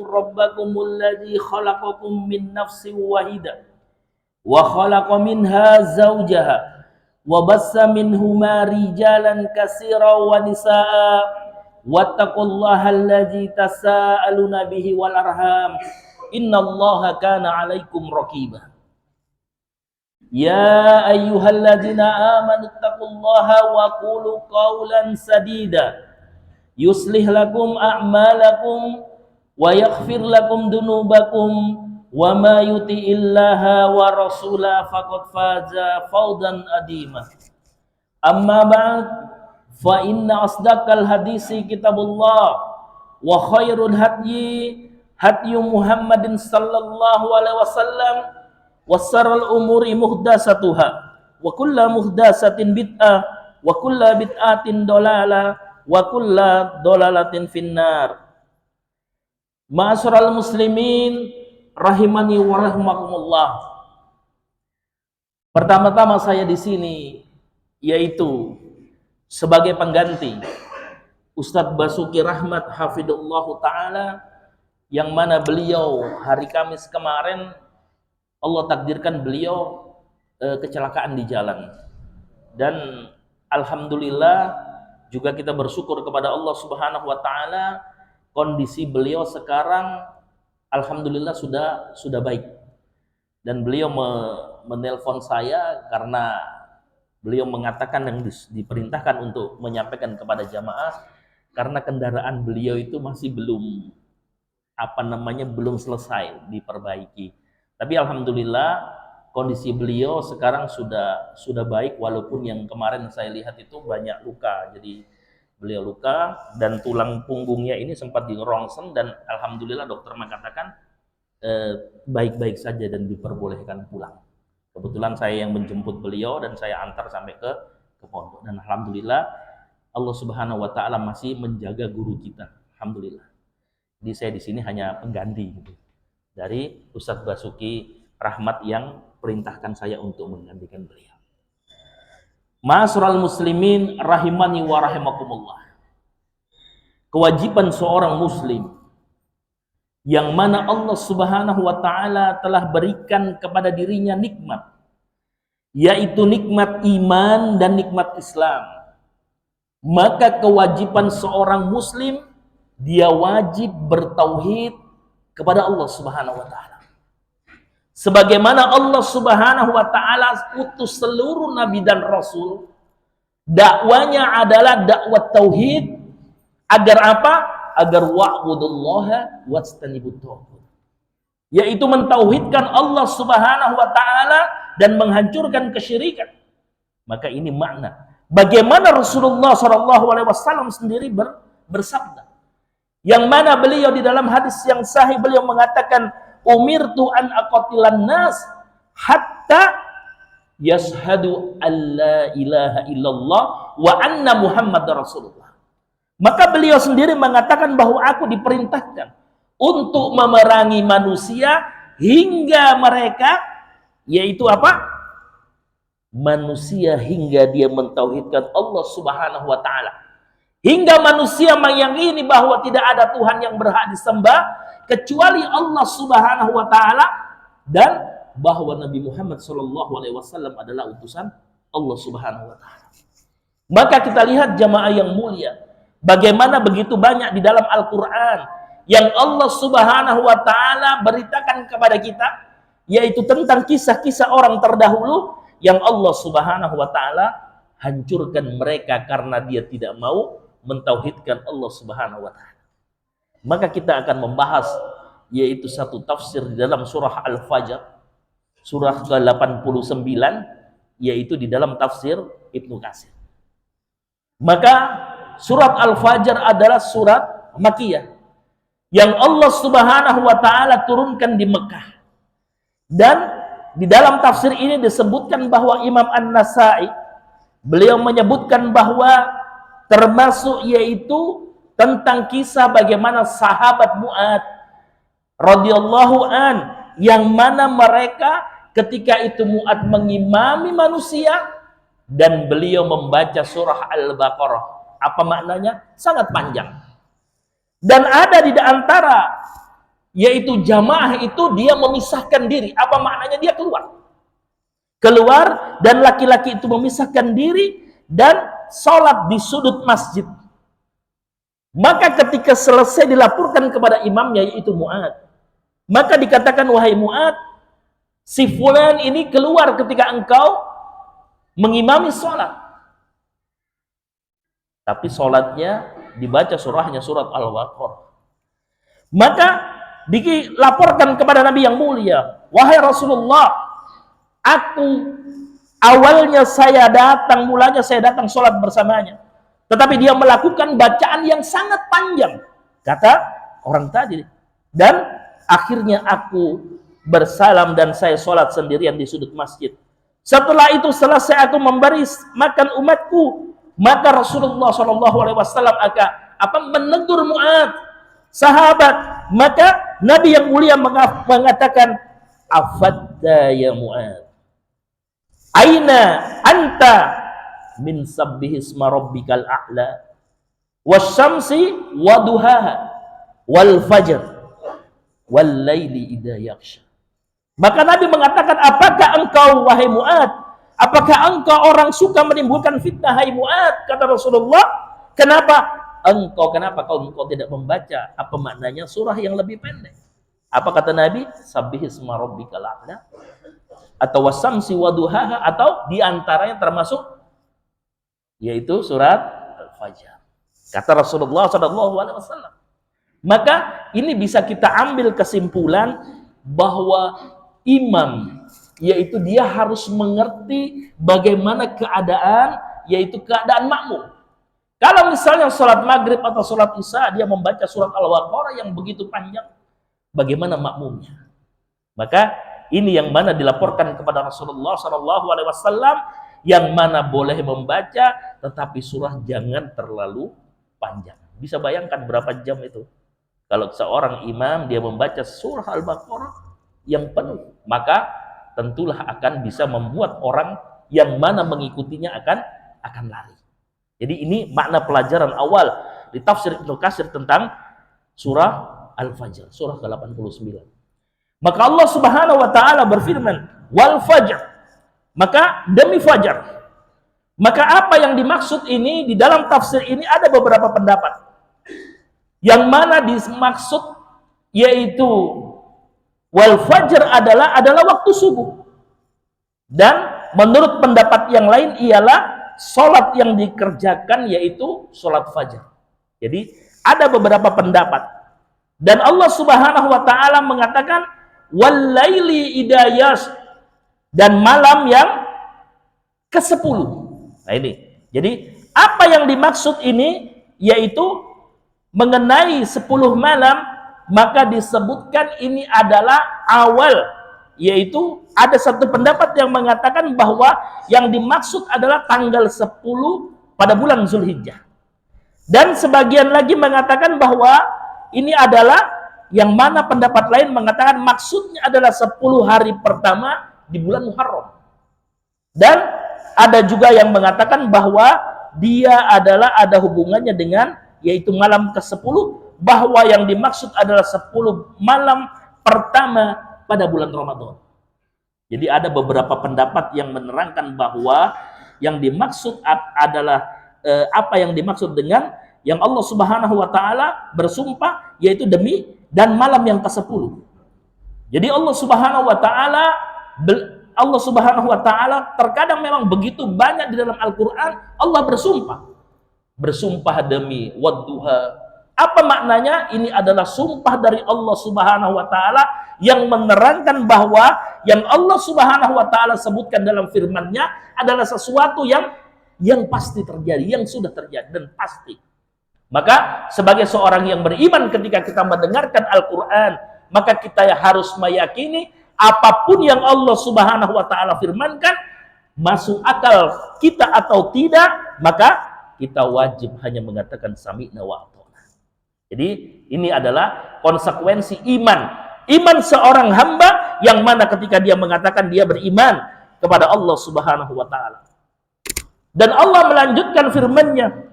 ittaqu rabbakumul ladzi khalaqakum min nafsin wahidah wa khalaqa minha zawjaha wa bassa minhuma rijalan katsiran wa nisaa wattaqullaha alladzi tasaaluna bihi wal arham innallaha kana 'alaikum raqiba. Ya ayyuhalladzina amanu taqullaha wa qulu qawlan sadida yuslih lakum a'malakum wa yaghfir lakum dunubakum wa ma yuti'illaha wa rasulahu faqad faza fawzan adima. Amma ba'd, fa inna asdaqal hadisi kitabullah wa khairul hadyi hadyu Muhammadin sallallahu alaihi wasallam wa sharral umuri muhdatsatuha wa kullu muhdatsatin bid'ah wa kullu bid'atin dolalah wa kullu dolalatin finnar. Ma'asyiral muslimin rahimani wa rahimakumullah. Pertama-tama saya di sini yaitu sebagai pengganti Ustadz Basuki Rahmat hafidhullahu taala, yang mana beliau hari Kamis kemarin Allah takdirkan beliau kecelakaan di jalan, dan alhamdulillah juga kita bersyukur kepada Allah Subhanahu wa taala, kondisi beliau sekarang alhamdulillah sudah baik. Dan beliau menelpon saya karena beliau mengatakan yang diperintahkan untuk menyampaikan kepada jamaah karena kendaraan beliau itu masih belum belum selesai diperbaiki. Tapi alhamdulillah kondisi beliau sekarang sudah baik, walaupun yang kemarin saya lihat itu banyak luka. Jadi beliau luka dan tulang punggungnya ini sempat dirongsen, dan alhamdulillah dokter mengatakan baik-baik saja dan diperbolehkan pulang. Kebetulan saya yang menjemput beliau dan saya antar sampai ke pondok, dan alhamdulillah Allah Subhanahu wa taala masih menjaga guru kita. Alhamdulillah. Jadi saya di sini hanya pengganti gitu dari Ustadz Basuki Rahmat yang perintahkan saya untuk menggantikan beliau. Ma'asyiral muslimin rahimani wa rahimakumullah. Kewajiban seorang muslim yang mana Allah Subhanahu wa taala telah berikan kepada dirinya nikmat, yaitu nikmat iman dan nikmat Islam. Maka kewajiban seorang muslim, dia wajib bertauhid kepada Allah Subhanahu wa taala. Sebagaimana Allah Subhanahu wa taala utus seluruh nabi dan rasul, dakwanya adalah dakwah tauhid. Agar apa? Agar wa'budullaha wajtanibut taghut, yaitu mentauhidkan Allah Subhanahu wa taala dan menghancurkan kesyirikan. Maka ini makna bagaimana Rasulullah SAW sendiri bersabda, yang mana beliau di dalam hadis yang sahih beliau mengatakan, umirtu an aqatilan nas hatta yashhadu an la ilaha illallah wa anna muhammadar rasulullah. Maka beliau sendiri mengatakan bahwa aku diperintahkan untuk memerangi manusia hingga mereka, yaitu apa? Manusia hingga dia mentauhidkan Allah Subhanahu wa taala. Hingga manusia meyakini bahwa tidak ada Tuhan yang berhak disembah kecuali Allah Subhanahu wa taala, dan bahwa Nabi Muhammad SAW adalah utusan Allah Subhanahu wa taala. Maka kita lihat jamaah yang mulia, bagaimana begitu banyak di dalam Al-Qur'an yang Allah Subhanahu wa taala beritakan kepada kita, yaitu tentang kisah-kisah orang terdahulu yang Allah Subhanahu wa taala hancurkan mereka karena dia tidak mau mentauhidkan Allah Subhanahu wa taala. Maka kita akan membahas yaitu satu tafsir di dalam surah Al-Fajr, surah ke-89, yaitu di dalam tafsir Ibnu Katsir. Maka surat Al-Fajr adalah surat Makkiyah yang Allah Subhanahu wa taala turunkan di Mekah. Dan di dalam tafsir ini disebutkan bahwa Imam An-Nasa'i beliau menyebutkan bahwa termasuk yaitu tentang kisah bagaimana sahabat Mu'ad radhiyallahu an, yang mana mereka ketika itu Mu'ad mengimami manusia dan beliau membaca surah Al-Baqarah. Apa maknanya? Sangat panjang. Dan ada di antara yaitu jamaah itu dia memisahkan diri. Apa maknanya? Dia keluar dan laki-laki itu memisahkan diri dan sholat di sudut masjid. Maka ketika selesai dilaporkan kepada imamnya, yaitu Mu'ad, maka dikatakan, wahai Mu'ad, si fulan ini keluar ketika engkau mengimami sholat, tapi sholatnya dibaca surahnya surat Al-Baqarah. Maka dilaporkan kepada Nabi yang mulia, wahai Rasulullah, awalnya saya datang, mulanya saya datang sholat bersamanya, tetapi dia melakukan bacaan yang sangat panjang, kata orang tadi, dan akhirnya aku bersalam dan saya sholat sendirian di sudut masjid. Setelah itu selesai aku memberi makan umatku, maka Rasulullah SAW akan menegur Mu'ad, sahabat. Maka Nabi yang mulia mengatakan, afadda ya Mu'ad, aina anta min sabbihisma rabbikal a'la wasyamsi waduhaha wal fajr wal laili idha yaksha. Maka Nabi mengatakan, apakah engkau wahai Mu'ad, apakah engkau orang suka menimbulkan fitnah hai Mu'ad? Kata Rasulullah, kenapa kau tidak membaca apa maknanya surah yang lebih pendek? Apa kata Nabi? Sabbihisma rabbikal a'la, atau wasamsi waduhaha, atau diantaranya termasuk yaitu surat Al-Fajr, kata Rasulullah SAW. Maka ini bisa kita ambil kesimpulan bahwa imam, yaitu dia harus mengerti bagaimana keadaan, yaitu keadaan makmum. Kalau misalnya sholat maghrib atau sholat isya dia membaca surat Al-Baqarah yang begitu panjang, bagaimana makmumnya? Maka ini yang mana dilaporkan kepada Rasulullah SAW, yang mana boleh membaca, tetapi surah jangan terlalu panjang. Bisa bayangkan berapa jam itu? Kalau seorang imam dia membaca surah Al-Baqarah yang penuh, maka tentulah akan bisa membuat orang yang mana mengikutinya akan lari. Jadi ini makna pelajaran awal di tafsir Ibnu Katsir tentang surah Al-Fajr, surah ke-89. Maka Allah Subhanahu wa taala berfirman, wal fajr, maka demi fajar. Maka apa yang dimaksud ini, di dalam tafsir ini ada beberapa pendapat. Yang mana dimaksud yaitu wal fajr adalah waktu subuh. Dan menurut pendapat yang lain ialah sholat yang dikerjakan yaitu sholat fajar. Jadi ada beberapa pendapat. Dan Allah Subhanahu wa taala mengatakan wal laili idza yas, dan malam yang ke-10. Nah ini. Jadi apa yang dimaksud ini yaitu mengenai 10 malam, maka disebutkan ini adalah awal, yaitu ada satu pendapat yang mengatakan bahwa yang dimaksud adalah tanggal 10 pada bulan Zulhijjah. Dan sebagian lagi mengatakan bahwa ini adalah yang mana pendapat lain mengatakan maksudnya adalah 10 hari pertama di bulan Muharram. Dan ada juga yang mengatakan bahwa dia adalah ada hubungannya dengan yaitu malam ke-10, bahwa yang dimaksud adalah 10 malam pertama pada bulan Ramadan. Jadi ada beberapa pendapat yang menerangkan bahwa yang dimaksud adalah apa yang dimaksud dengan yang Allah Subhanahu wa taala bersumpah yaitu demi dan malam yang ke-10. Jadi Allah Subhanahu wa taala terkadang memang begitu banyak di dalam Al-Qur'an Allah bersumpah demi wadduha. Apa maknanya? Ini adalah sumpah dari Allah Subhanahu wa taala yang menerangkan bahwa yang Allah Subhanahu wa taala sebutkan dalam firman-Nya adalah sesuatu yang pasti terjadi, yang sudah terjadi dan pasti. Maka sebagai seorang yang beriman, ketika kita mendengarkan Al-Qur'an, maka kita harus meyakini apapun yang Allah Subhanahu wa taala firmankan, masuk akal kita atau tidak, maka kita wajib hanya mengatakan sami'na wa ata'na. Jadi ini adalah konsekuensi iman. Iman seorang hamba yang mana ketika dia mengatakan dia beriman kepada Allah Subhanahu wa taala. Dan Allah melanjutkan firman-Nya,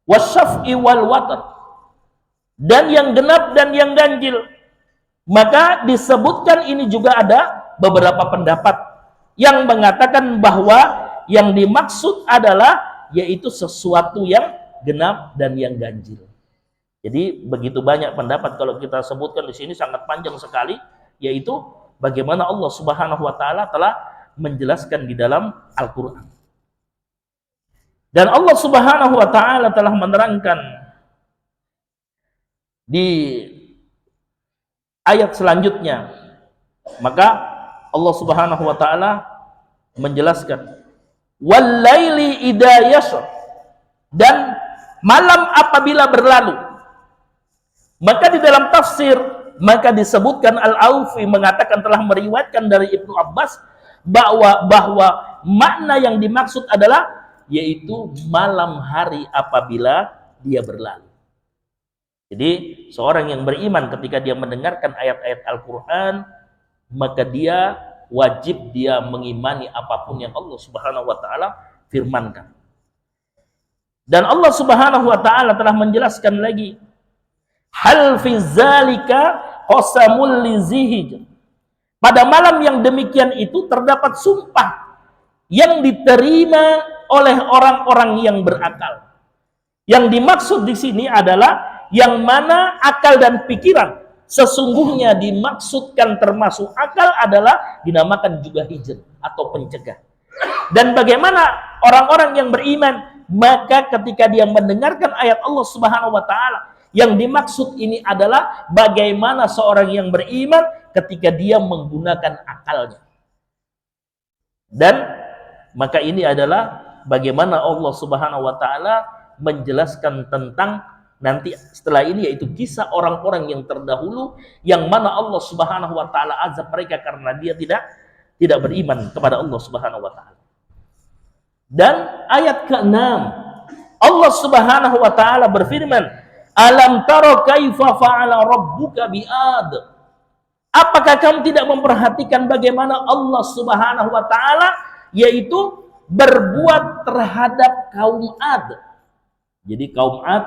wasyaf'i wal watr, dan yang genap dan yang ganjil. Maka disebutkan ini juga ada beberapa pendapat yang mengatakan bahwa yang dimaksud adalah yaitu sesuatu yang genap dan yang ganjil. Jadi begitu banyak pendapat, kalau kita sebutkan di sini sangat panjang sekali, yaitu bagaimana Allah Subhanahu wa taala telah menjelaskan di dalam Al-Qur'an. Dan Allah Subhanahu wa taala telah menerangkan di ayat selanjutnya. Maka Allah Subhanahu wa taala menjelaskan, "Wal-laili idza yashr," dan malam apabila berlalu. Maka di dalam tafsir maka disebutkan, Al-Aufi mengatakan telah meriwayatkan dari Ibnu Abbas bahwa makna yang dimaksud adalah yaitu malam hari apabila dia berlalu. Jadi seorang yang beriman ketika dia mendengarkan ayat-ayat Al-Quran, maka dia wajib dia mengimani apapun yang Allah Subhanahu wa taala firmankan. Dan Allah Subhanahu wa taala telah menjelaskan lagi, hal fi zalika qasamul lizihij. Pada malam yang demikian itu terdapat sumpah yang diterima oleh orang-orang yang berakal. Yang dimaksud di sini adalah yang mana akal dan pikiran. Sesungguhnya dimaksudkan termasuk akal adalah dinamakan juga hijr atau pencegah. Dan bagaimana orang-orang yang beriman, maka ketika dia mendengarkan ayat Allah Subhanahu wa taala, yang dimaksud ini adalah bagaimana seorang yang beriman ketika dia menggunakan akalnya. Dan maka ini adalah bagaimana Allah Subhanahu wa taala menjelaskan tentang nanti setelah ini, yaitu kisah orang-orang yang terdahulu yang mana Allah Subhanahu wa taala azab mereka karena dia tidak beriman kepada Allah Subhanahu wa taala. Dan ayat ke-6 Allah Subhanahu wa taala berfirman, "Alam tara kaifa fa'ala rabbuka bi'ad?" Apakah kamu tidak memperhatikan bagaimana Allah Subhanahu wa taala yaitu berbuat terhadap kaum Ad. Jadi kaum Ad,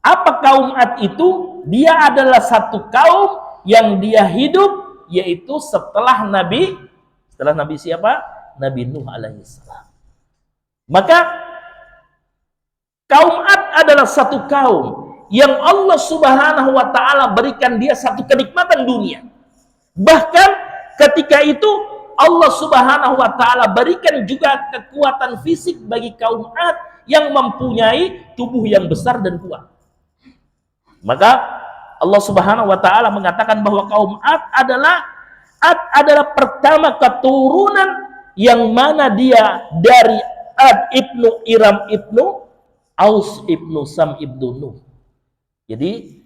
apa kaum Ad itu? Dia adalah satu kaum yang dia hidup yaitu setelah Nabi siapa? Nabi Nuh alaihissalam. Maka kaum Ad adalah satu kaum yang Allah Subhanahu wa taala berikan dia satu kenikmatan dunia. Bahkan ketika itu Allah Subhanahu wa taala berikan juga kekuatan fisik bagi kaum Ad yang mempunyai tubuh yang besar dan kuat. Maka Allah Subhanahu wa taala mengatakan bahwa kaum Ad adalah pertama keturunan yang mana dia dari Ad ibnu Iram ibnu Aus ibnu Sam ibnu Nuh. Jadi,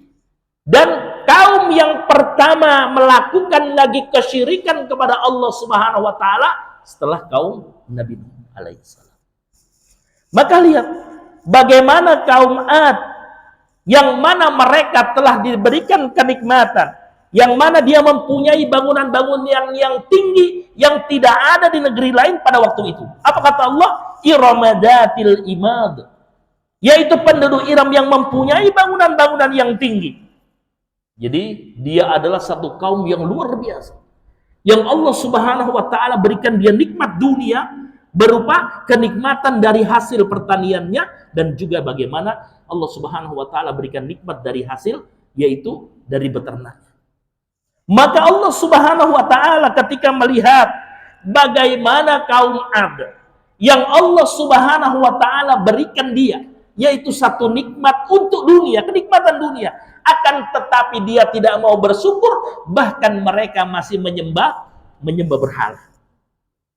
dan kaum yang pertama melakukan lagi kesyirikan kepada Allah Subhanahu wa taala setelah kaum Nabi Nuh alaihissalam. Maka lihat bagaimana kaum Ad yang mana mereka telah diberikan kenikmatan, yang mana dia mempunyai bangunan-bangunan yang tinggi yang tidak ada di negeri lain pada waktu itu. Apa kata Allah? Iramadatil imad, yaitu penduduk Iram yang mempunyai bangunan-bangunan yang tinggi. Jadi dia adalah satu kaum yang luar biasa, yang Allah Subhanahu wa taala berikan dia nikmat dunia berupa kenikmatan dari hasil pertaniannya, dan juga bagaimana Allah Subhanahu wa taala berikan nikmat dari hasil yaitu dari beternaknya. Maka Allah Subhanahu wa taala ketika melihat bagaimana kaum Ad yang Allah Subhanahu wa taala berikan dia yaitu satu nikmat untuk dunia, kenikmatan dunia, akan tetapi dia tidak mau bersyukur, bahkan mereka masih menyembah berhala.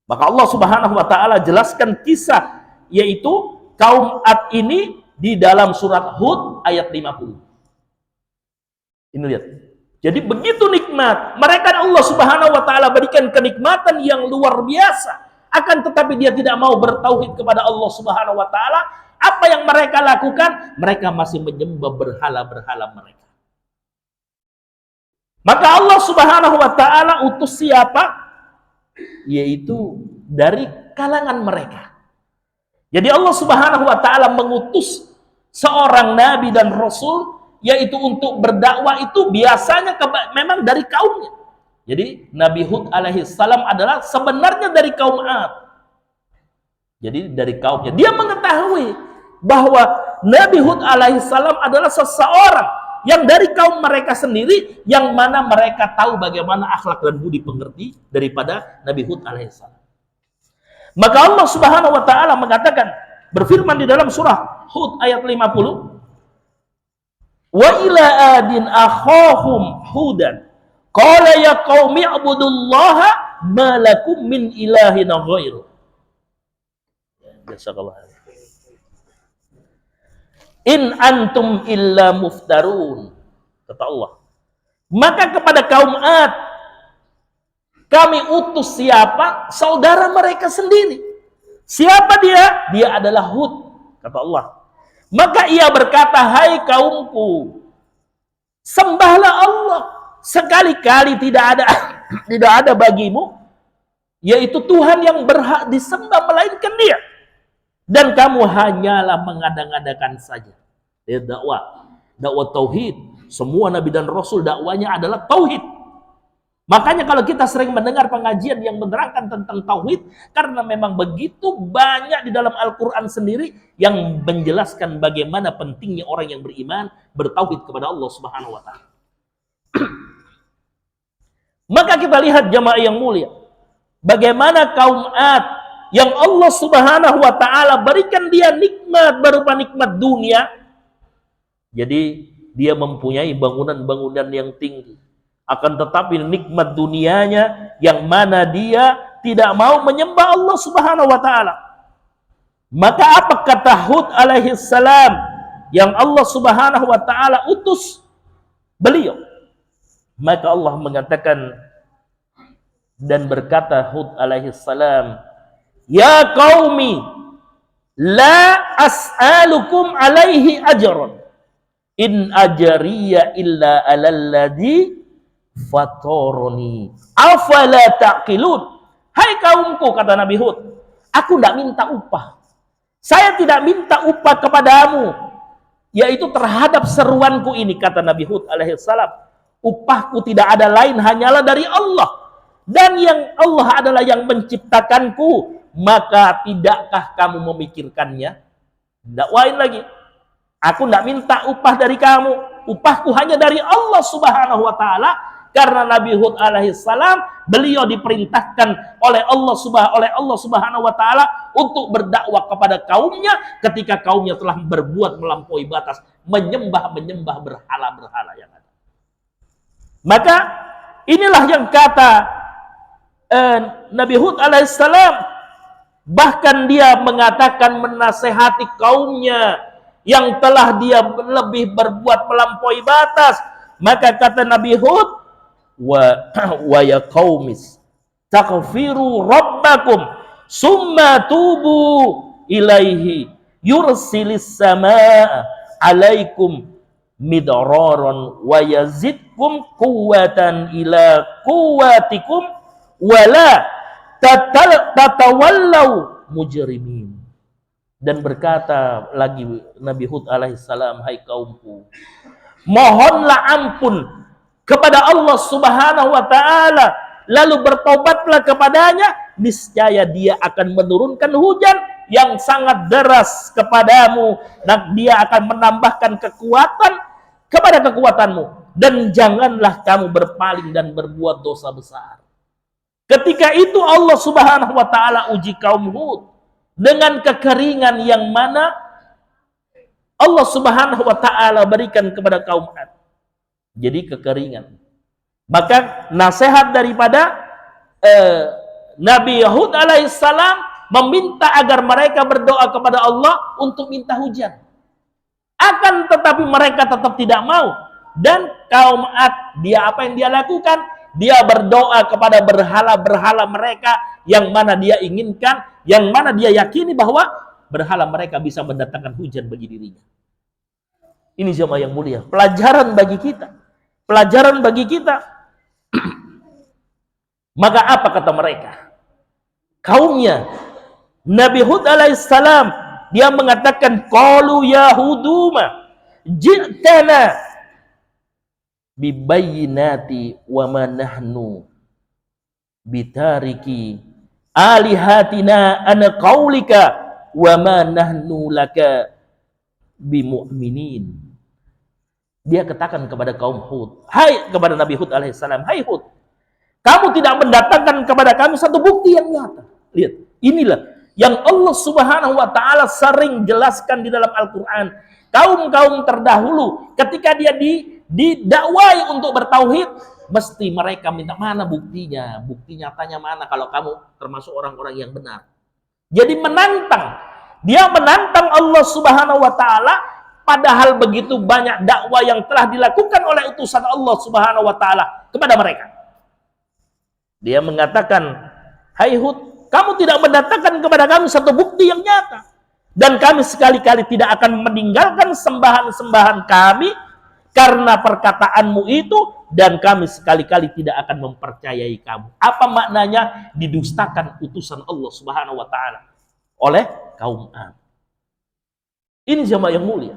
Maka Allah Subhanahu wa taala jelaskan kisah yaitu kaum Ad ini di dalam surat Hud ayat 50. Ini lihat. Jadi begitu nikmat mereka, Allah Subhanahu wa taala berikan kenikmatan yang luar biasa, akan tetapi dia tidak mau bertauhid kepada Allah Subhanahu wa taala. Apa yang mereka lakukan? Mereka masih menyembah berhala-berhala mereka. Maka Allah Subhanahu wa taala utus siapa? Yaitu dari kalangan mereka. Jadi Allah Subhanahu wa taala mengutus seorang nabi dan rasul yaitu untuk berdakwah itu biasanya memang dari kaumnya. Jadi Nabi Hud alaihissalam adalah sebenarnya dari kaum Ad. Jadi dari kaumnya. Dia mengetahui bahwa Nabi Hud alaihissalam adalah seseorang yang dari kaum mereka sendiri, yang mana mereka tahu bagaimana akhlak dan budi pengerti daripada Nabi Hud alaihissalam. Maka Allah Subhanahu wa taala mengatakan, berfirman di dalam surah Hud ayat 50, wa ila adin akhahum hudan qala ya qaumi ibudullaha ma lakum min ilahin ghairu. Jazakallah. In antum illa muftarun, kata Allah. Maka kepada kaum Ad kami utus siapa? Saudara mereka sendiri. Siapa dia? Dia adalah Hud, kata Allah. Maka ia berkata, hai kaumku, sembahlah Allah. Sekali-kali tidak ada bagimu, yaitu Tuhan yang berhak disembah melainkan Dia. Dan kamu hanyalah mengada-ngadakan saja. Dia dakwah tauhid. Semua nabi dan rasul dakwanya adalah tauhid. Makanya kalau kita sering mendengar pengajian yang menerangkan tentang tauhid, karena memang begitu banyak di dalam Al-Quran sendiri yang menjelaskan bagaimana pentingnya orang yang beriman bertauhid kepada Allah Subhanahu wa taala. Maka kita lihat jamaah yang mulia, bagaimana kaum Ad yang Allah Subhanahu wa taala berikan dia nikmat berupa nikmat dunia. Jadi dia mempunyai bangunan-bangunan yang tinggi. Akan tetapi nikmat dunianya yang mana dia tidak mau menyembah Allah Subhanahu wa taala. Maka apa kata Hud alaihi salam yang Allah Subhanahu wa taala utus beliau? Maka Allah mengatakan dan berkata Hud alaihi salam, ya qaumi la as'alukum alaihi ajran in ajriya illa 'alal ladzi fatoroni afala taqilun. Hai kaumku, kata Nabi Hud, aku tidak minta upah. Saya tidak minta upah kepadamu, yaitu terhadap seruanku ini, kata Nabi Hud alaihissalam. Upahku tidak ada lain hanyalah dari Allah, dan yang Allah adalah yang menciptakanku. Maka tidakkah kamu memikirkannya? Dakwain lagi, aku tidak minta upah dari kamu, upahku hanya dari Allah Subhanahu wa taala. Karena Nabi Hud alaihissalam beliau diperintahkan oleh Allah Subhanahu wa taala untuk berdakwah kepada kaumnya ketika kaumnya telah berbuat melampaui batas, menyembah berhala-berhala yang ada. Maka inilah yang kata Nabi Hud alaihissalam, bahkan dia mengatakan menasehati kaumnya yang telah dia lebih berbuat melampaui batas. Maka kata Nabi Hud, wa ya qaumis taghfiru rabbakum summa tubu ilaihi yursilis samaa alaikum midraran wa yazidkum quwwatan ila quwwatikum wala tatawallau mujrimin. Dan berkata lagi Nabi Hud alaihissalam, hai kaumku, mohonlah ampun kepada Allah Subhanahu wa taala, lalu bertobatlah kepadanya, niscaya Dia akan menurunkan hujan yang sangat deras kepadamu, dan Dia akan menambahkan kekuatan kepada kekuatanmu, dan janganlah kamu berpaling dan berbuat dosa besar. Ketika itu Allah Subhanahu wa taala uji kaum Hud dengan kekeringan yang mana Allah Subhanahu wa taala berikan kepada kaum Ad. Jadi kekeringan. Maka nasihat daripada Nabi Hud alaihissalam meminta agar mereka berdoa kepada Allah untuk minta hujan. Akan tetapi mereka tetap tidak mau. Dan kaum Ad, dia apa yang dia lakukan? Dia berdoa kepada berhala-berhala mereka yang mana dia inginkan, yang mana dia yakini bahwa berhala mereka bisa mendatangkan hujan bagi dirinya. Ini jemaah yang mulia, pelajaran bagi kita. Pelajaran bagi kita. Maka apa kata mereka? Kaumnya Nabi Hud alaihissalam, dia mengatakan qalu ya huduma ji'tana bibayyinati wa ma nahnu bitariki alihatina an qaulika wa ma nahnu laka bimu'minin. Dia katakan kepada kaum Hud, kepada Nabi Hud alaihissalam, hai Hud, kamu tidak mendatangkan kepada kami satu bukti yang nyata. Lihat, inilah yang Allah Subhanahu wa taala sering jelaskan di dalam Al-Qur'an. Kaum-kaum terdahulu ketika dia didakwai untuk bertauhid, mesti mereka minta, mana buktinya? Bukti nyatanya mana kalau kamu termasuk orang-orang yang benar? Jadi menantang. Dia menantang Allah Subhanahu wa taala, padahal begitu banyak dakwah yang telah dilakukan oleh utusan Allah Subhanahu wa taala kepada mereka. Dia mengatakan, hai Hud, kamu tidak mendatangkan kepada kami satu bukti yang nyata. Dan kami sekali-kali tidak akan meninggalkan sembahan-sembahan kami karena perkataanmu itu, dan kami sekali-kali tidak akan mempercayai kamu. Apa maknanya? Didustakan utusan Allah Subhanahu wa taala oleh kaum Ad. Ini jamaah yang mulia.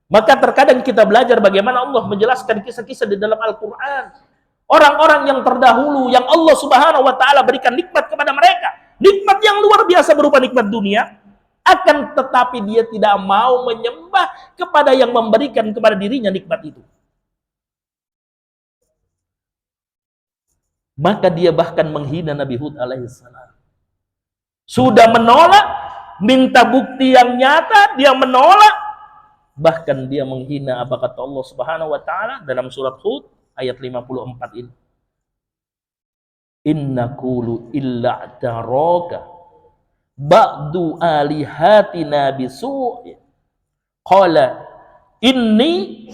Maka terkadang kita belajar bagaimana Allah menjelaskan kisah-kisah di dalam Al-Qur'an. Orang-orang yang terdahulu yang Allah Subhanahu wa taala berikan nikmat kepada mereka, nikmat yang luar biasa berupa nikmat dunia, akan tetapi dia tidak mau menyembah kepada yang memberikan kepada dirinya nikmat itu. Maka dia bahkan menghina Nabi Hud alaihissalam. Sudah menolak, minta bukti yang nyata, dia menolak. Bahkan dia menghina apa kata Allah Subhanahu wa taala dalam surat Hud ayat 54 ini. Inna qulu illa taraka ba'du alihatina bisu'i qala inni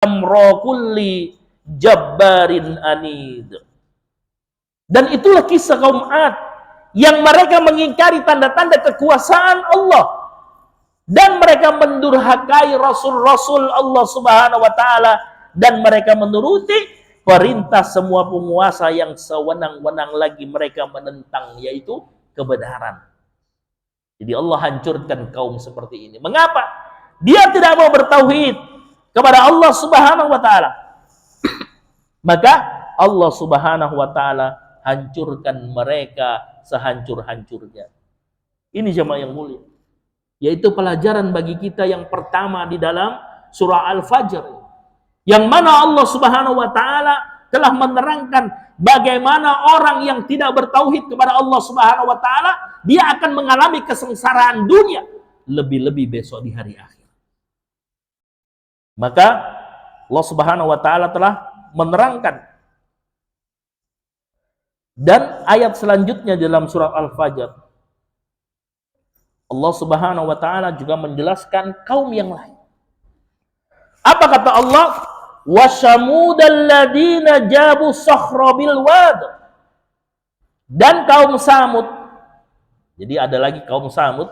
amra kulli jabbarin anid. Dan itulah kisah kaum Ad yang mereka mengingkari tanda-tanda kekuasaan Allah dan mereka mendurhakai rasul-rasul Allah Subhanahu wa taala dan mereka menuruti perintah semua penguasa yang sewenang-wenang lagi mereka menentang, yaitu kebenaran. Jadi Allah hancurkan kaum seperti ini. Mengapa? Dia tidak mau bertauhid kepada Allah Subhanahu wa taala. Maka Allah Subhanahu wa taala hancurkan mereka sehancur-hancurnya. Ini jemaah yang mulia. Yaitu pelajaran bagi kita yang pertama di dalam surah Al-Fajr. Yang mana Allah Subhanahu wa taala telah menerangkan bagaimana orang yang tidak bertauhid kepada Allah Subhanahu wa taala, dia akan mengalami kesengsaraan dunia, lebih-lebih besok di hari akhir. Maka Allah Subhanahu wa taala telah menerangkan, dan ayat selanjutnya dalam surah Al-Fajr Allah Subhanahu wa taala juga menjelaskan kaum yang lain. Apa kata Allah? Wasamudal ladina jabu sakhra bil wad. Dan kaum Samud. Jadi ada lagi kaum Samud,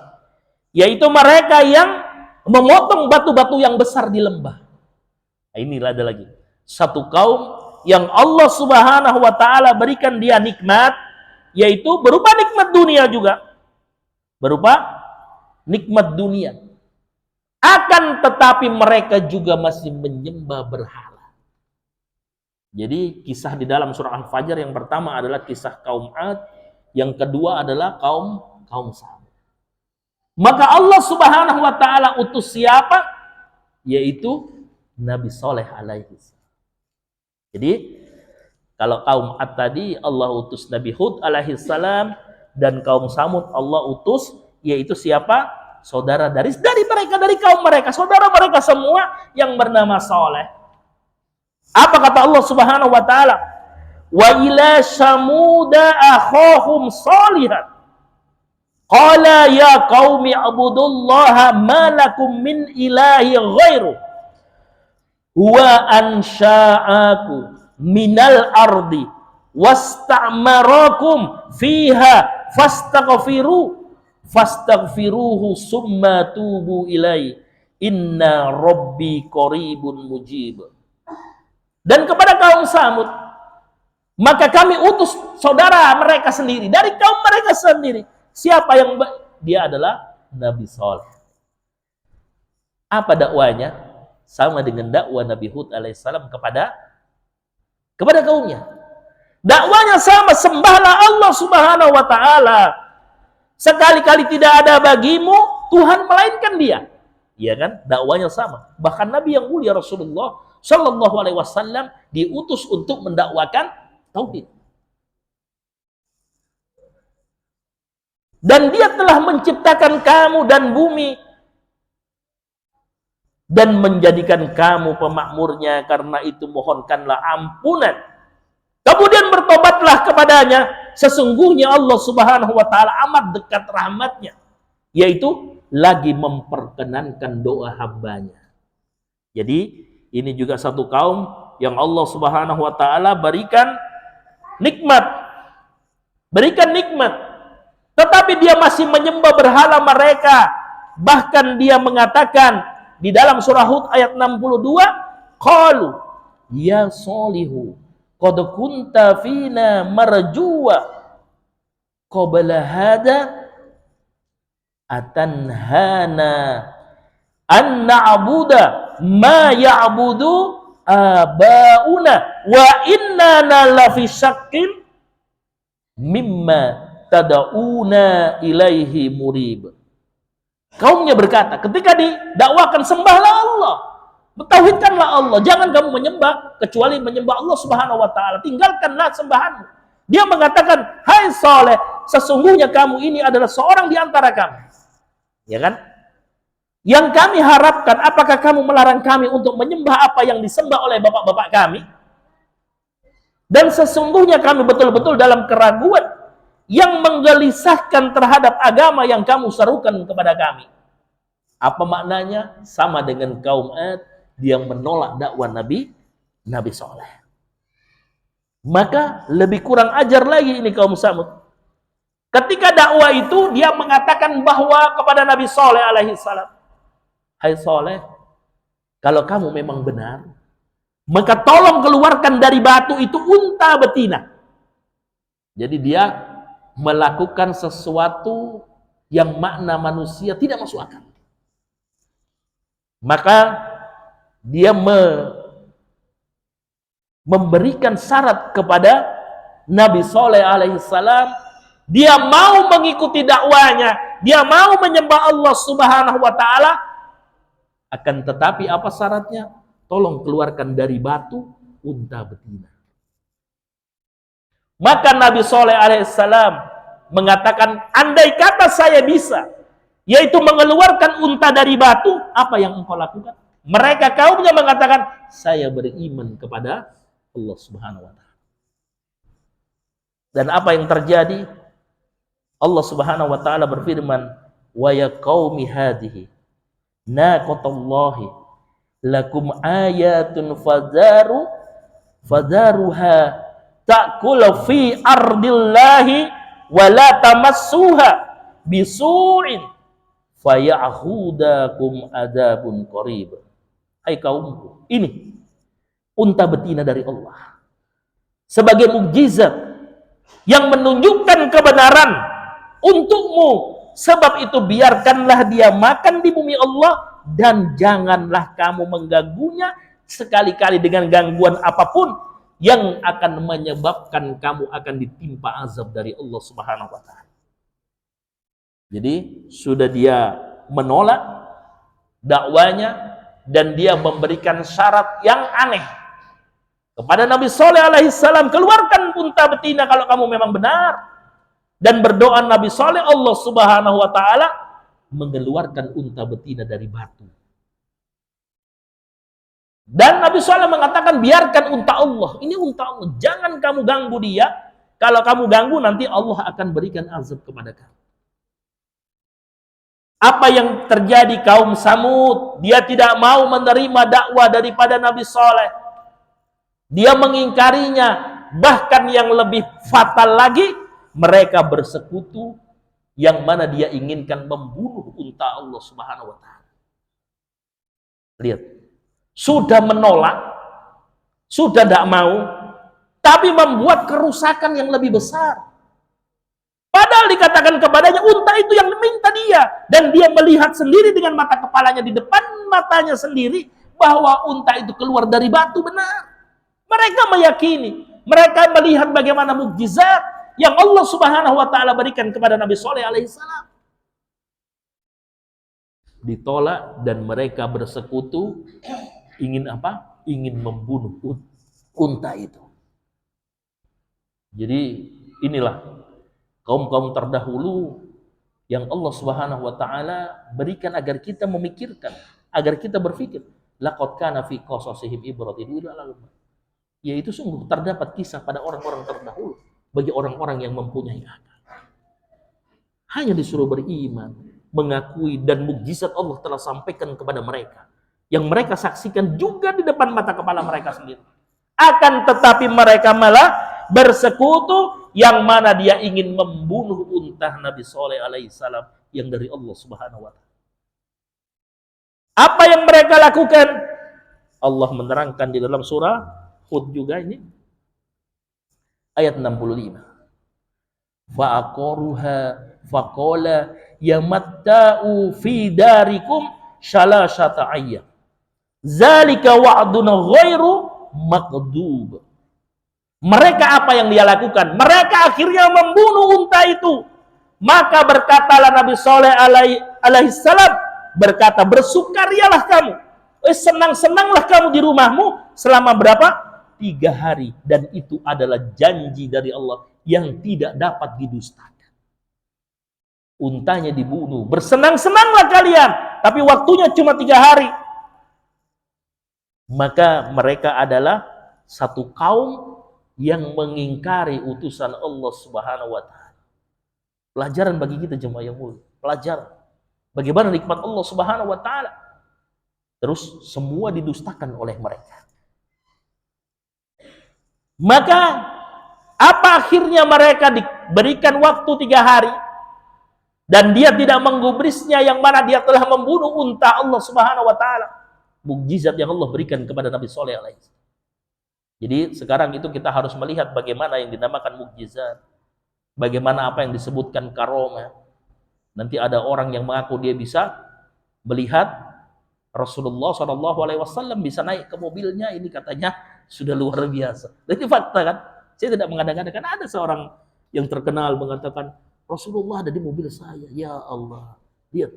yaitu mereka yang memotong batu-batu yang besar di lembah. Nah, inilah ada lagi satu kaum yang Allah Subhanahu wa taala berikan dia nikmat, yaitu berupa nikmat dunia juga. Berupa nikmat dunia. Akan tetapi mereka juga masih menyembah berhala. Jadi kisah di dalam surah Al-Fajr yang pertama adalah kisah kaum Ad, yang kedua adalah kaum Samud. Maka Allah Subhanahu wa taala utus siapa? Yaitu Nabi Saleh alaihi salam. Jadi kalau kaum Ad tadi Allah utus Nabi Hud alaihi salam, dan kaum Samud Allah utus yaitu siapa? Saudara dari mereka, dari kaum mereka, saudara mereka semua yang bernama Saleh. Apa kata Allah Subhanahu wa taala? Wa ila samuda akhahum salihan. Qala ya qaumi ibudullaha ma lakum min ilahi ghairu. Huwa ansha'akum minal ardi wasta'marakum fiha fastaghfiruhu summa tubu ilai inna rabbi qaribun mujib. Dan kepada kaum Samud, maka kami utus saudara mereka sendiri dari kaum mereka sendiri. Siapa yang dia adalah Nabi Saleh. Apa dakwanya? Sama dengan dakwah Nabi Hud alaihissalam kepada kaumnya. Dakwanya sama, sembahlah Allah Subhanahu wa taala. Sekali-kali tidak ada bagimu Tuhan melainkan Dia. Iya kan? Dakwanya sama. Bahkan Nabi yang mulia Rasulullah Shallallahu alaihi wasallam diutus untuk mendakwakan tauhid. Dan Dia telah menciptakan kamu dan bumi dan menjadikan kamu pemakmurnya, karena itu mohonkanlah ampunan. Kemudian bertobatlah kepadanya, sesungguhnya Allah Subhanahu wa taala amat dekat rahmatnya, yaitu lagi memperkenankan doa hambanya. Jadi ini juga satu kaum yang Allah Subhanahu wa taala berikan nikmat, tetapi dia masih menyembah berhala mereka. Bahkan dia mengatakan di dalam surah Hud ayat 62, qalu ya Salihu qad kunta fina marjuwa qabla hada atanhana an na'budu ma ya'budu abauna wa inna lafi syakkin mimma tada'una ilaihi murib. Kaumnya berkata, ketika didakwakan, sembahlah Allah, tauhidkanlah Allah, jangan kamu menyembah kecuali menyembah Allah Subhanahu wa taala, tinggalkanlah sembahanmu. Dia mengatakan, hai Saleh, sesungguhnya kamu ini adalah seorang di antara kami. Ya kan? Yang kami harapkan, apakah kamu melarang kami untuk menyembah apa yang disembah oleh bapak-bapak kami? Dan sesungguhnya kami betul-betul dalam keraguan yang menggelisahkan terhadap agama yang kamu serukan kepada kami. Apa maknanya? Sama dengan kaum Ad yang menolak dakwah Nabi Saleh. Maka lebih kurang ajar lagi ini kaum Samud. Ketika dakwah itu dia mengatakan bahwa kepada Nabi Saleh alaihi salam, "Hai Saleh, kalau kamu memang benar, maka tolong keluarkan dari batu itu unta betina." Jadi dia melakukan sesuatu yang makna manusia tidak masuk akal. Maka dia memberikan syarat kepada Nabi Saleh alaihi salam, dia mau mengikuti dakwanya, dia mau menyembah Allah Subhanahu wa taala, akan tetapi apa syaratnya? Tolong keluarkan dari batu unta betina. Maka Nabi Saleh alaihi salam mengatakan, andai kata saya bisa, yaitu mengeluarkan unta dari batu, apa yang engkau lakukan? Mereka kaumnya mengatakan, saya beriman kepada Allah Subhanahu wa taala. Dan apa yang terjadi? Allah Subhanahu wa taala berfirman, "Wa ya qaumi hadhihi naqatallahi lakum ayatun fadaruha ta'kulu fi ardillahi wa la tamassuha bisu'in faya'khudakum adzabun qarib." Hai kaumku, ini unta betina dari Allah sebagai mukjizat yang menunjukkan kebenaran untukmu. Sebab itu biarkanlah dia makan di bumi Allah dan janganlah kamu mengganggunya sekali-kali dengan gangguan apapun yang akan menyebabkan kamu akan ditimpa azab dari Allah Subhanahu wa taala. Jadi sudah dia menolak dakwanya dan dia memberikan syarat yang aneh kepada Nabi Saleh alaihi salam, keluarkan unta betina kalau kamu memang benar. Dan berdoa Nabi Saleh, Allah Subhanahu wa taala mengeluarkan unta betina dari batu. Dan Nabi Saleh mengatakan, biarkan unta Allah. Ini unta Allah, jangan kamu ganggu dia. Kalau kamu ganggu nanti Allah akan berikan azab kepada kamu. Apa yang terjadi kaum Samud? Dia tidak mau menerima dakwah daripada Nabi Saleh. Dia mengingkarinya. Bahkan yang lebih fatal lagi, mereka bersekutu yang mana dia inginkan membunuh unta Allah Subhanahu wa taala. Lihat. Sudah menolak, sudah tidak mau, tapi membuat kerusakan yang lebih besar. Padahal dikatakan kepadanya unta itu yang meminta dia, dan dia melihat sendiri dengan mata kepalanya di depan matanya sendiri bahwa unta itu keluar dari batu benar. Mereka meyakini, mereka melihat bagaimana mukjizat yang Allah Subhanahu wa taala berikan kepada Nabi Saleh alaihi salam. Ditolak dan mereka bersekutu ingin apa? Ingin membunuh unta itu. Jadi inilah kaum-kaum terdahulu yang Allah Subhanahu wa taala berikan agar kita memikirkan, agar kita berpikir, laqad kana fi qasasihim ibratun lil alamin. Yaitu sungguh terdapat kisah pada orang-orang terdahulu bagi orang-orang yang mempunyai akal. Hanya disuruh beriman, mengakui dan mukjizat Allah telah sampaikan kepada mereka, yang mereka saksikan juga di depan mata kepala mereka sendiri. Akan tetapi mereka malah bersekutu yang mana dia ingin membunuh unta Nabi Saleh alaihi salam yang dari Allah Subhanahu wa taala. Apa yang mereka lakukan? Allah menerangkan di dalam surah Hud juga ini ayat 65. Fa'aqaruha faqala yamatta'u fi darikum shalasata ayyam. Zalika wa'dun ghairu maqdub. Mereka apa yang dia lakukan? Mereka akhirnya membunuh unta itu. Maka berkatalah Nabi Saleh alaihi salam, berkata, bersukarialah kamu, senang-senanglah kamu di rumahmu selama berapa? 3 hari. Dan itu adalah janji dari Allah yang tidak dapat didustakan. Untanya dibunuh, bersenang-senanglah kalian, tapi waktunya cuma 3 hari. Maka mereka adalah satu kaum yang mengingkari utusan Allah Subhanahu wa taala. Pelajaran bagi kita jemaah yang mulia, pelajaran bagaimana nikmat Allah Subhanahu wa taala. Terus semua didustakan oleh mereka. Maka Apa akhirnya mereka diberikan waktu 3 hari dan dia tidak menggubrisnya, yang mana dia telah membunuh unta Allah Subhanahu wa taala. Mukjizat yang Allah berikan kepada Nabi Saleh alaihi. Jadi sekarang itu kita harus melihat bagaimana yang dinamakan mukjizat, bagaimana apa yang disebutkan karomah. Nanti ada orang yang mengaku dia bisa melihat Rasulullah SAW bisa naik ke mobilnya, ini katanya sudah luar biasa. Jadi fakta kan? Saya tidak mengada-ngada. Kan ada seorang yang terkenal mengatakan Rasulullah ada di mobil saya. Ya Allah, lihat.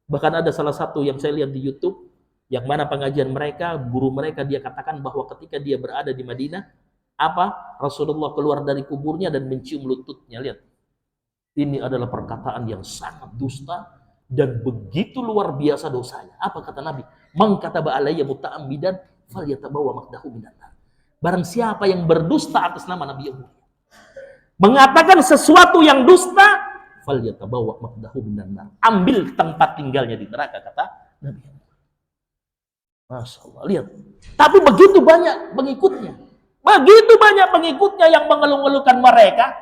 Bahkan ada salah satu yang saya lihat di YouTube, yang mana pengajian mereka, guru mereka dia katakan bahwa ketika dia berada di Madinah, apa? Rasulullah keluar dari kuburnya dan mencium lututnya. Lihat. Ini adalah perkataan yang sangat dusta dan begitu luar biasa dosanya. Apa kata Nabi? Man kataba alayya muta'ammidan falyatabawa maqdahu minan nar. Barang siapa yang berdusta atas nama Nabi yang mulia, mengatakan sesuatu yang dusta, falyatabawa maqdahu minan nar. Ambil tempat tinggalnya di neraka, kata Nabi. Masya Allah, lihat. Tapi begitu banyak pengikutnya. Begitu banyak pengikutnya yang mengeluh-ngeluhkan mereka.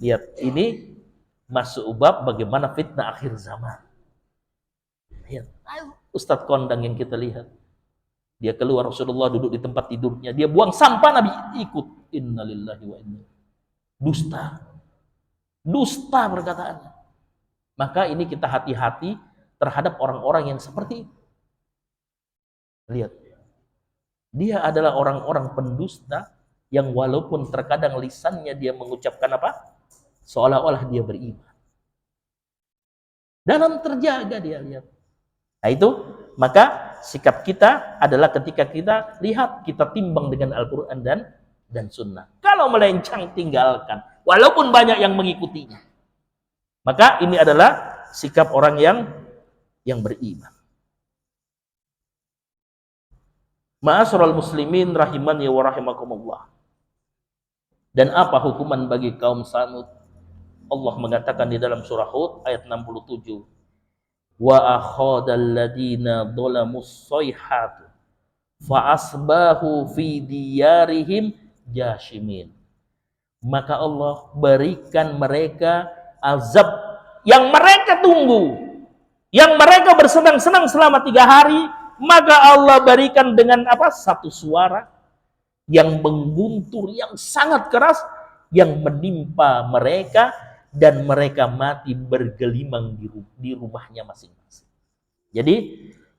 Lihat, ini masuk bab bagaimana fitnah akhir zaman. Lihat, Ustadz kondang yang kita lihat. Dia keluar, Rasulullah duduk di tempat tidurnya. Dia buang sampah, Nabi ikut. Innalillahi wa inna. Dusta. Dusta perkataannya. Maka ini kita hati-hati terhadap orang-orang yang seperti itu. Lihat. Dia adalah orang-orang pendusta yang walaupun terkadang lisannya dia mengucapkan apa? Seolah-olah dia beriman. Dalam terjaga dia, lihat. Nah itu, maka sikap kita adalah ketika kita lihat, kita timbang dengan Al-Quran dan Sunnah. Kalau melencang, tinggalkan. Walaupun banyak yang mengikutinya. Maka ini adalah sikap orang yang beriman. Ma'asyiral muslimin rahimani wa rahimakumullah. Dan apa hukuman bagi kaum Samud? Allah mengatakan di dalam surah Hud ayat 67. Wa akhadal ladina dhalamus sayhatu fa asbahu fi diyarihim jashimin. Maka Allah berikan mereka azab yang mereka tunggu, yang mereka bersenang-senang selama 3 hari, maka Allah berikan dengan apa? Satu suara yang mengguntur, yang sangat keras, yang menimpa mereka, dan mereka mati bergelimang di rumahnya masing-masing. Jadi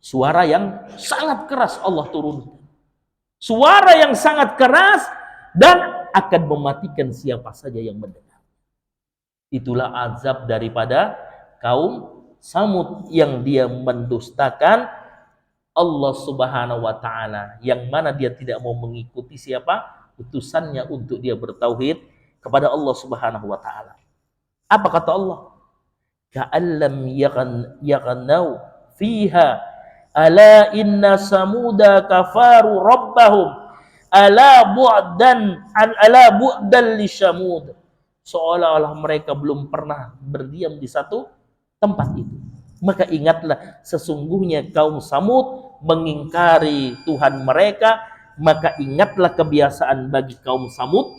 suara yang sangat keras Allah turunkan. Suara yang sangat keras dan akan mematikan siapa saja yang mendengar. Itulah azab daripada kaum Samud yang dia mendustakan Allah Subhanahu wa taala, yang mana dia tidak mau mengikuti siapa? Utusannya untuk dia bertauhid kepada Allah Subhanahu wa taala. Apa kata Allah? Ka'allam yaghnau fiha ala inna samuda kafaru rabbahum ala bu'dan li Samud. Seolah-olah mereka belum pernah berdiam di satu tempat itu. Maka ingatlah, sesungguhnya kaum Samud mengingkari Tuhan mereka. Maka ingatlah kebiasaan bagi kaum Samud.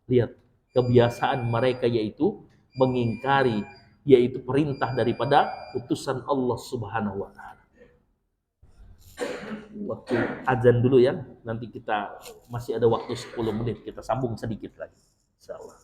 Lihat, kebiasaan mereka yaitu mengingkari, yaitu perintah daripada utusan Allah Subhanahu wa taala. Waktu azan dulu ya, nanti kita masih ada waktu 10 menit, kita sambung sedikit lagi insyaallah.